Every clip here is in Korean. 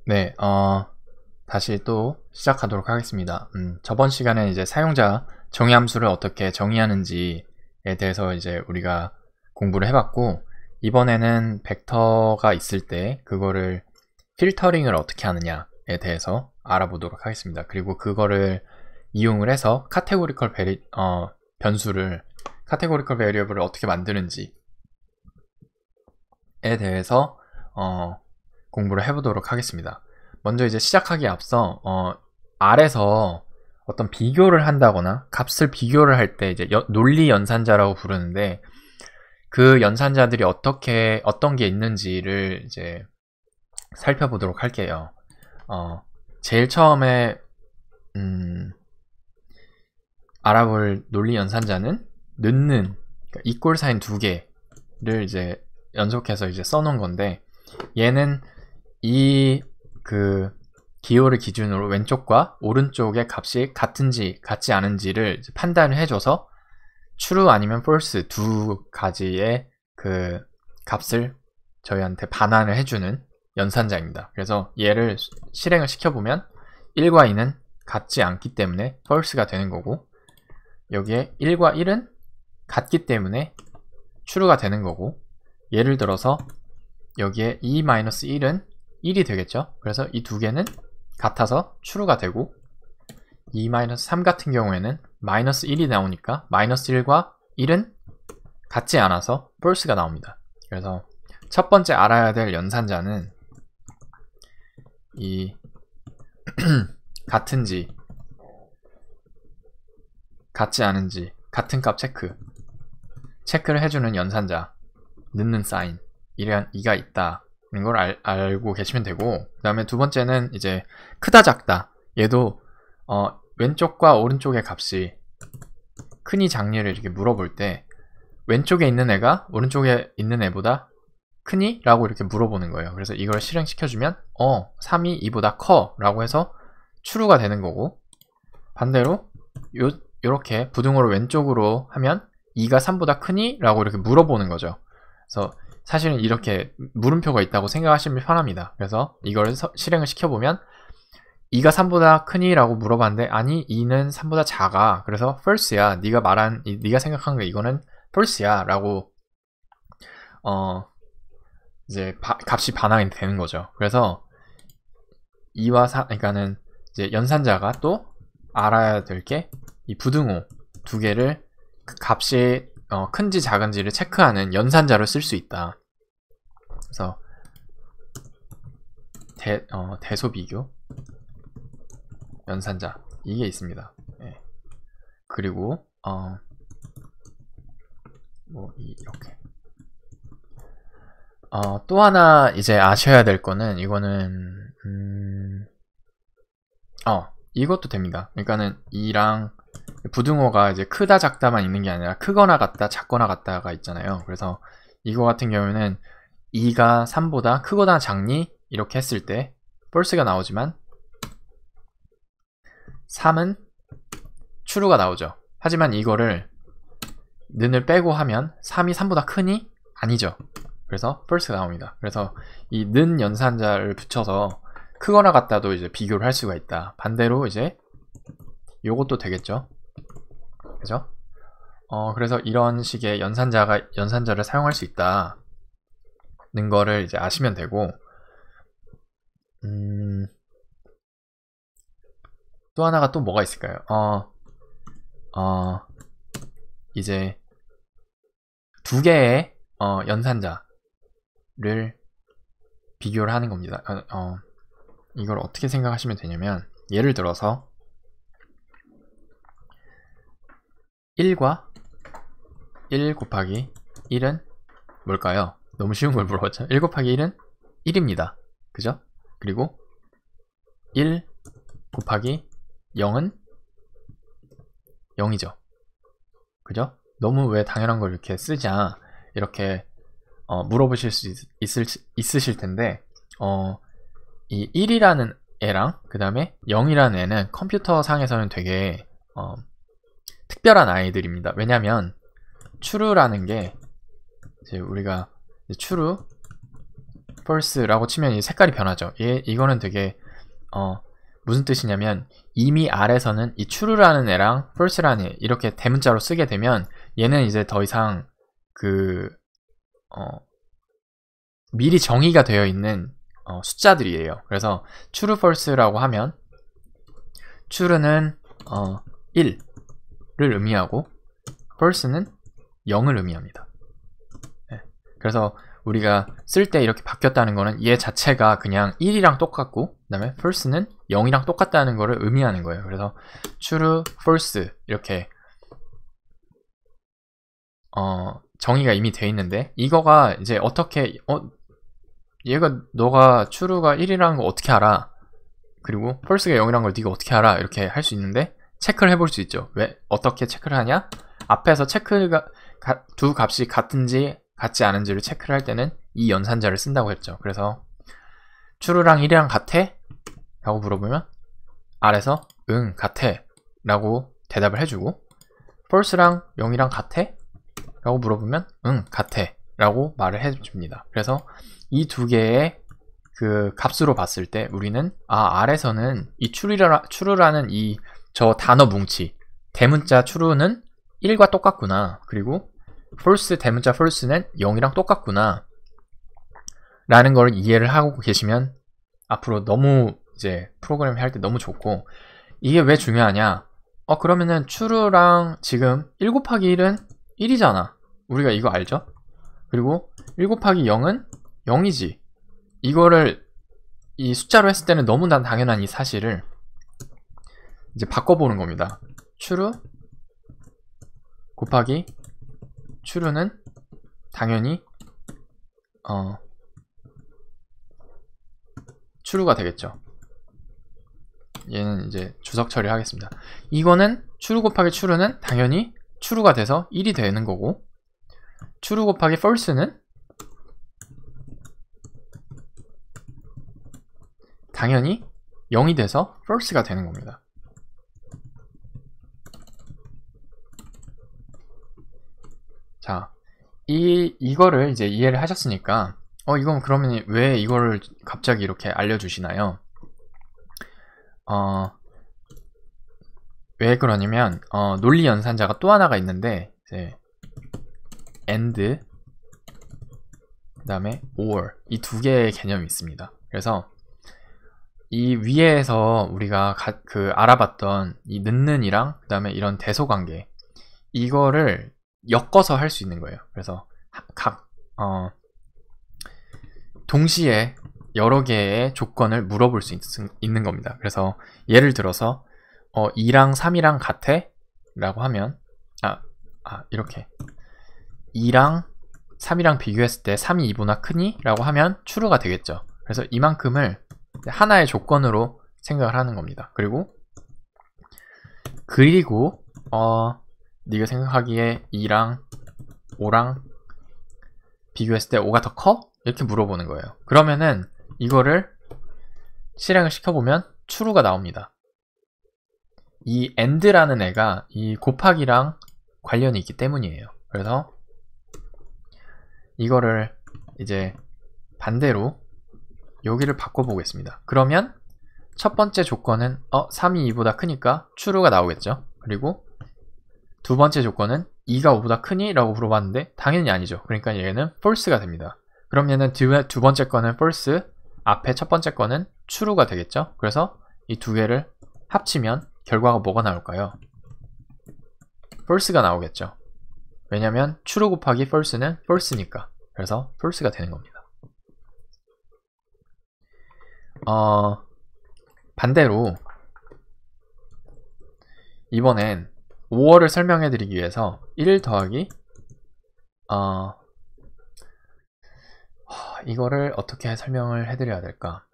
네, 다시 또 시작하도록 하겠습니다. 저번 시간에 이제 사용자 정의함수를 어떻게 정의하는지에 대해서 이제 우리가 공부를 해봤고, 이번에는 벡터가 있을 때 그거를 필터링을 어떻게 하느냐에 대해서 알아보도록 하겠습니다. 그리고 그거를 이용을 해서 변수를 카테고리컬 베리어블을 어떻게 만드는지에 대해서 공부를 해보도록 하겠습니다. 먼저 이제 시작하기에 앞서 R에서 어떤 비교를 한다거나 값을 비교를 할 때 이제 논리 연산자라고 부르는데, 그 연산자들이 어떤 게 있는지를 이제 살펴보도록 할게요. 제일 처음에 알아볼 논리 연산자는 넣는, 그러니까 이꼴 사인 두 개를 이제 연속해서 이제 써놓은 건데, 얘는 이 기호를 기준으로 왼쪽과 오른쪽의 값이 같은지 같지 않은지를 판단을 해줘서 true 아니면 false 두 가지의 그 값을 저희한테 반환을 해주는 연산자입니다. 그래서 얘를 실행을 시켜보면 1과 2는 같지 않기 때문에 false가 되는 거고, 여기에 1과 1은 같기 때문에 true가 되는 거고, 예를 들어서 여기에 2-1은 1이 되겠죠. 그래서 이 두 개는 같아서 true가 되고, 2-3 같은 경우에는 -1이 나오니까 -1과 1은 같지 않아서 false가 나옵니다. 그래서 첫 번째 알아야 될 연산자는 이 같은지 같지 않은지 같은 값 체크를 해주는 연산자, 넣는 사인, 이가 있다 는 걸 알고 계시면 되고, 그 다음에 두 번째는 이제 크다 작다. 얘도 왼쪽과 오른쪽의 값이 크니 작니를 이렇게 물어볼 때 왼쪽에 있는 애가 오른쪽에 있는 애보다 크니? 라고 이렇게 물어보는 거예요. 그래서 이걸 실행시켜주면 3이 2보다 커 라고 해서 true가 되는 거고, 반대로 요렇게 부등호를 왼쪽으로 하면 2가 3보다 크니? 라고 이렇게 물어보는 거죠. 그래서 사실은 이렇게 물음표가 있다고 생각하시면 편합니다. 그래서 이걸 실행을 시켜보면 2가 3보다 크니? 라고 물어봤는데, 아니 2는 3보다 작아. 그래서 false야. 네가 생각한 거 이거는 false야 라고 이제 값이 반환이 되는 거죠. 그래서 2와 4, 그러니까는 이제 연산자가 또 알아야 될 게 이 부등호 두 개를 값이 큰지 작은지를 체크하는 연산자로 쓸 수 있다. 그래서 대소비교 연산자, 이게 있습니다. 네. 그리고 이렇게 또 하나 이제 아셔야 될 거는, 이거는 이것도 됩니다. 그러니까는 이랑 부등호가 이제 크다 작다만 있는 게 아니라 크거나 같다 작거나 같다가 있잖아요. 그래서 이거 같은 경우에는 2가 3보다 크거나 작니? 이렇게 했을 때 false가 나오지만 3은 true가 나오죠. 하지만 이거를 는을 빼고 하면 3이 3보다 크니? 아니죠. 그래서 false가 나옵니다. 그래서 이 는 연산자를 붙여서 크거나 같다도 이제 비교를 할 수가 있다. 반대로 이제 요것도 되겠죠. 그죠? 그래서 이런 식의 연산자를 사용할 수 있다는 거를 이제 아시면 되고, 또 하나가 또 뭐가 있을까요? 이제 두 개의 연산자를 비교를 하는 겁니다. 이걸 어떻게 생각하시면 되냐면, 예를 들어서 1과 1 곱하기 1은 뭘까요? 너무 쉬운 걸 물어봤죠. 1 곱하기 1은 1입니다. 그죠? 그리고 1 곱하기 0은 0이죠. 그죠? 너무 왜 당연한 걸 이렇게 쓰자, 이렇게 물어보실 수 있으실 텐데, 이 1이라는 애랑 그 다음에 0이라는 애는 컴퓨터 상에서는 되게 특별한 아이들입니다. 왜냐면 true라는 게 이제 우리가 true false라고 치면 이 색깔이 변하죠. 이거는 되게 무슨 뜻이냐면 이미 R에서는 이 true라는 애랑 false라는 애 이렇게 대문자로 쓰게 되면 얘는 이제 더 이상 미리 정의가 되어 있는 숫자들이에요. 그래서 true, false라고 하면 true는 1을 의미하고 false는 0을 의미합니다. 네. 그래서 우리가 쓸 때 이렇게 바뀌었다는 거는 얘 자체가 그냥 1이랑 똑같고 그 다음에 false는 0이랑 똑같다는 거를 의미하는 거예요. 그래서 true, false 이렇게 정의가 이미 돼 있는데 이거가 이제 어떻게 얘가 너가 true가 1이라는 거 어떻게 알아? 그리고 false가 0이라는 걸 네가 어떻게 알아? 이렇게 할 수 있는데 체크를 해볼 수 있죠. 왜? 어떻게 체크를 하냐? 앞에서 체크가 두 값이 같은지 같지 않은지를 체크를 할 때는 이 연산자를 쓴다고 했죠. 그래서 true랑 1이랑 같아? 라고 물어보면 R에서 응 같아 라고 대답을 해주고 false랑 0이랑 같아? 라고 물어보면 응 같아 라고 말을 해줍니다. 그래서 이 두 개의 그 값으로 봤을 때 우리는 R에서는 이 true라는 이 저 단어 뭉치 대문자 true는 1과 똑같구나. 그리고 false 대문자 false는 0이랑 똑같구나 라는 걸 이해를 하고 계시면 앞으로 너무 이제 프로그램 할 때 너무 좋고 이게 왜 중요하냐 그러면은 true랑 지금 1 곱하기 1은 1이잖아. 우리가 이거 알죠? 그리고 1 곱하기 0은 0이지. 이거를 이 숫자로 했을 때는 너무나 당연한 이 사실을 이제 바꿔보는 겁니다. true 곱하기 true는 당연히 true가 되겠죠. 얘는 이제 주석 처리하겠습니다. 이거는 true 곱하기 true는 당연히 true가 돼서 1이 되는 거고 true 곱하기 false는 당연히 0이 돼서 false가 되는 겁니다. 자, 이거를 이제 이해를 하셨으니까 이건 그러면 왜 이거를 갑자기 이렇게 알려주시나요? 왜 그러냐면 논리 연산자가 또 하나가 있는데 이제 and 그 다음에 or 이 두 개의 개념이 있습니다. 그래서 이 위에서 우리가 알아봤던 이 는이랑 그 다음에 이런 대소관계 이거를 엮어서 할 수 있는 거예요. 그래서 동시에 여러 개의 조건을 물어볼 수 있는 겁니다. 그래서 예를 들어서 2랑 3이랑 같아? 라고 하면 이렇게 2랑 3이랑 비교했을 때 3이 2보다 크니? 라고 하면 true가 되겠죠. 그래서 이만큼을 하나의 조건으로 생각을 하는 겁니다. 그리고 네가 생각하기에 2랑 5랑 비교했을 때 5가 더 커? 이렇게 물어보는 거예요. 그러면은 이거를 실행을 시켜보면 true가 나옵니다. 이 and라는 애가 이 곱하기랑 관련이 있기 때문이에요. 그래서 이거를 이제 반대로 여기를 바꿔보겠습니다. 그러면 첫 번째 조건은 3이 2보다 크니까 true가 나오겠죠. 그리고 두 번째 조건은 2가 5보다 크니? 라고 물어봤는데 당연히 아니죠. 그러니까 얘는 false가 됩니다. 그럼 얘는 두 번째 거는 false, 앞에 첫 번째 거는 true가 되겠죠. 그래서 이 두 개를 합치면 결과가 뭐가 나올까요? false가 나오겠죠. 왜냐면 true 곱하기 false는 false니까. 그래서 false가 되는 겁니다. 반대로 이번엔 5월을 설명해 드리기 위해서 1 더하기 이거를 어떻게 설명을 해 드려야 될까?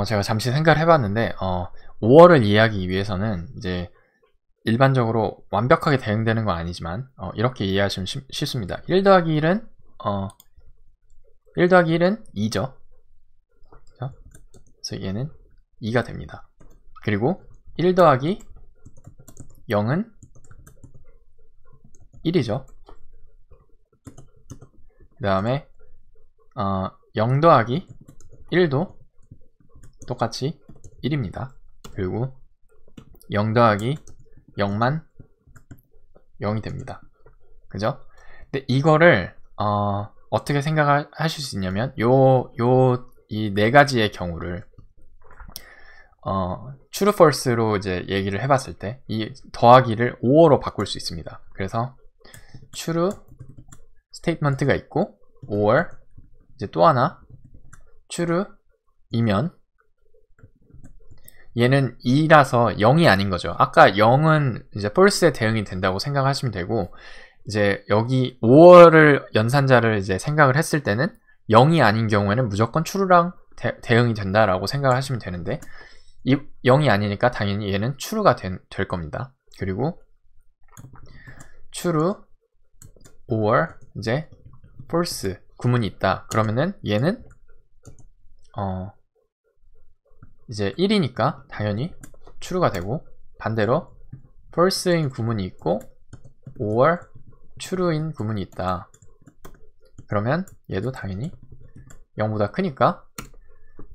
제가 잠시 생각을 해봤는데 5월을 이해하기 위해서는 이제 일반적으로 완벽하게 대응되는 건 아니지만 이렇게 이해하시면 쉽습니다. 1 더하기 1은 1 더하기 1은 2죠. 그래서 얘는 2가 됩니다. 그리고 1 더하기 0은 1이죠. 그 다음에 0 더하기 1도 똑같이 1입니다. 그리고 0 더하기 0만 0이 됩니다. 그죠? 근데 이거를 어떻게 생각하실 수 있냐면 이 네 가지의 경우를 true, false로 이제 얘기를 해봤을 때 이 더하기를 or로 바꿀 수 있습니다. 그래서 true statement가 있고 or 이제 또 하나 true이면 얘는 2라서 0이 아닌 거죠. 아까 0은 이제 false에 대응이 된다고 생각하시면 되고, 이제 여기 5월을 연산자를 이제 생각을 했을 때는 0이 아닌 경우에는 무조건 true랑 대응이 된다라고 생각을 하시면 되는데, 이 0이 아니니까 당연히 얘는 true가 될 겁니다. 그리고 true or 이제 false 구문이 있다. 그러면은 얘는 이제 1이니까 당연히 true가 되고, 반대로 false인 구문이 있고 or true인 구문이 있다. 그러면 얘도 당연히 0보다 크니까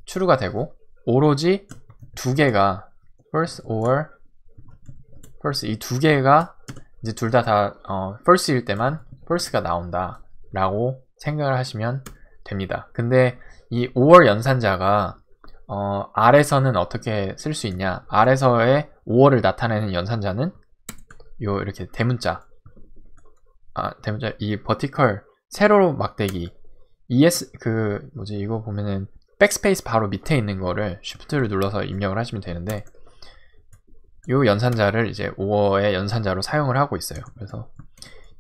true가 되고, 오로지 두 개가 false or false 이 두 개가 이제 둘 다 false일 때만 false가 나온다 라고 생각을 하시면 됩니다. 근데 이 or 연산자가 R에서는 어떻게 쓸 수 있냐? R에서의 5월을 나타내는 연산자는 이렇게 대문자, 이 vertical 세로 막대기 이거 보면은 백스페이스 바로 밑에 있는 거를 Shift를 눌러서 입력을 하시면 되는데, 이 연산자를 이제 5월의 연산자로 사용을 하고 있어요. 그래서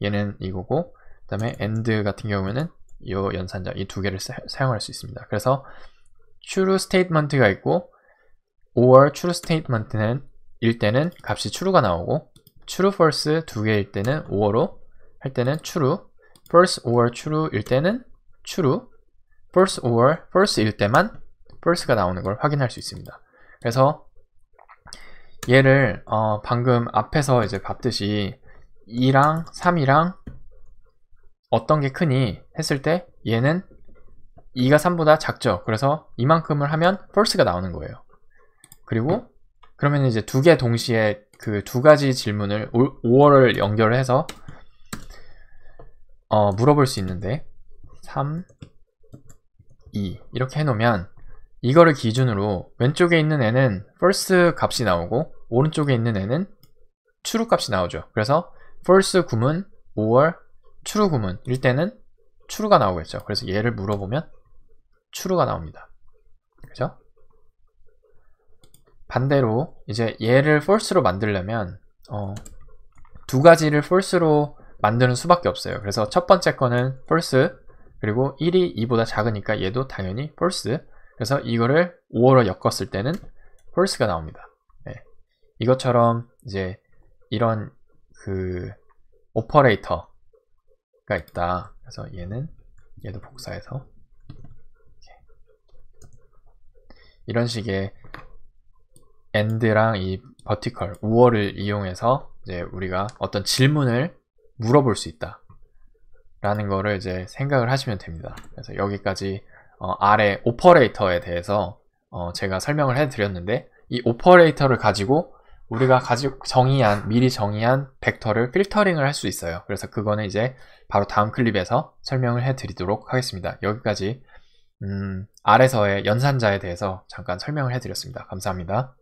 얘는 이거고, 그 다음에 AND 같은 경우에는 이 연산자 이 두 개를 사용할 수 있습니다. 그래서 true statement가 있고 or true statement는 일 때는 값이 true가 나오고, true false 두 개일 때는 or로 할 때는 true, false or true일 때는 true, false or false일 때만 false가 나오는 걸 확인할 수 있습니다. 그래서 얘를 방금 앞에서 이제 봤듯이 2랑 3이랑 어떤 게 크니 했을 때 얘는 2가 3보다 작죠. 그래서 이만큼을 하면 false가 나오는 거예요. 그리고 그러면 이제 두 개 동시에 그 두 가지 질문을 5월을 연결해서 물어볼 수 있는데 3, 2 이렇게 해놓으면 이거를 기준으로 왼쪽에 있는 애는 false 값이 나오고 오른쪽에 있는 애는 true 값이 나오죠. 그래서 false 구문, or true 구문일 때는 true가 나오겠죠. 그래서 얘를 물어보면 true가 나옵니다. 그죠? 반대로 이제 얘를 false로 만들려면 두 가지를 false로 만드는 수밖에 없어요. 그래서 첫 번째 거는 false, 그리고 1이 2보다 작으니까 얘도 당연히 false. 그래서 이거를 5로 엮었을 때는 false가 나옵니다. 네. 이것처럼 이제 이런 그 오퍼레이터가 있다. 그래서 얘도 복사해서 이런 식의 AND랑 이 vertical, 우어를 이용해서 이제 우리가 어떤 질문을 물어볼 수 있다 라는 거를 이제 생각을 하시면 됩니다. 그래서 여기까지 아래 오퍼레이터에 대해서 제가 설명을 해드렸는데, 이 오퍼레이터를 가지고 우리가 미리 정의한 벡터를 필터링을 할 수 있어요. 그래서 그거는 이제 바로 다음 클립에서 설명을 해드리도록 하겠습니다. 여기까지 R에서의 연산자에 대해서 잠깐 설명을 해드렸습니다. 감사합니다.